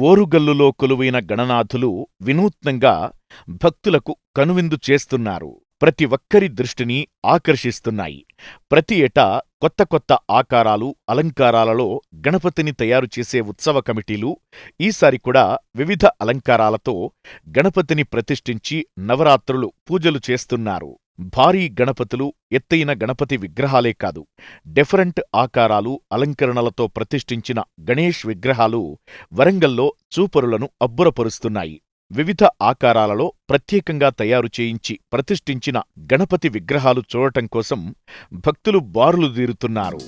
ఓరుగల్లులో కొలువైన గణనాథులు వినూత్నంగా భక్తులకు కనువిందు చేస్తున్నారు. ప్రతి ఒక్కరి దృష్టిని ఆకర్షిస్తున్నాయి. ప్రతి ఏటా కొత్త కొత్త ఆకారాలు, అలంకారాలలో గణపతిని తయారుచేసే ఉత్సవ కమిటీలు ఈసారి కూడా వివిధ అలంకారాలతో గణపతిని ప్రతిష్ఠించి నవరాత్రులు పూజలు చేస్తున్నారు. భారీ గణపతులు, ఎత్తైన గణపతి విగ్రహాలే కాదు, డిఫరెంట్ ఆకారాలు, అలంకరణలతో ప్రతిష్ఠించిన గణేష్ విగ్రహాలు వరంగల్లో చూపరులను అబ్బురపరుస్తున్నాయి. వివిధ ఆకారాలలో ప్రత్యేకంగా తయారు చేయించి ప్రతిష్ఠించిన గణపతి విగ్రహాలు చూడటం కోసం భక్తులు బారులు తీరుతున్నారు.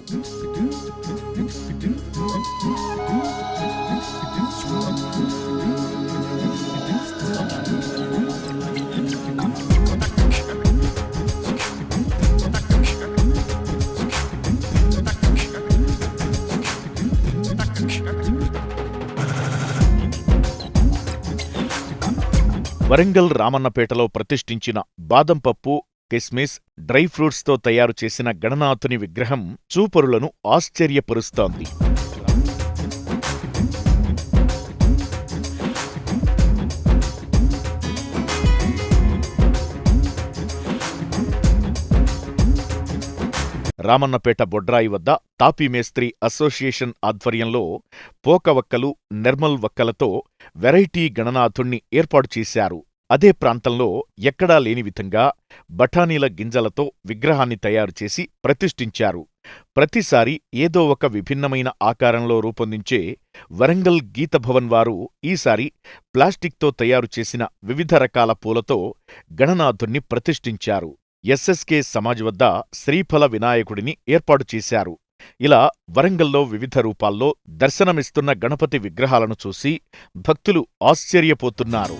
వరంగల్ రామన్నపేటలో ప్రతిష్ఠించిన బాదంపప్పు, కిస్మిస్, డ్రై ఫ్రూట్స్తో తయారు చేసిన గణనాథుని విగ్రహం చూపరులను ఆశ్చర్యపరుస్తోంది. రామన్నపేట బొడ్రాయి వద్ద తాపీమేస్త్రి అసోసియేషన్ ఆధ్వర్యంలో పోకవక్కలు, నిర్మల్ వక్కలతో వెరైటీ గణనాథుణ్ణి ఏర్పాటు చేశారు. అదే ప్రాంతంలో ఎక్కడా లేని విధంగా బఠానీల గింజలతో విగ్రహాన్ని తయారుచేసి ప్రతిష్ఠించారు. ప్రతిసారి ఏదో ఒక విభిన్నమైన ఆకారంలో రూపొందించే వరంగల్ గీతభవన్ వారు ఈసారి ప్లాస్టిక్తో తయారు చేసిన వివిధ రకాల పూలతో గణనాథుణ్ణి ప్రతిష్ఠించారు. ఎస్ఎస్కే సమాజ్ వద్ద శ్రీఫల వినాయకుడిని ఏర్పాటు చేశారు. ఇలా వరంగల్లో వివిధ రూపాల్లో దర్శనమిస్తున్న గణపతి విగ్రహాలను చూసి భక్తులు ఆశ్చర్యపోతున్నారు.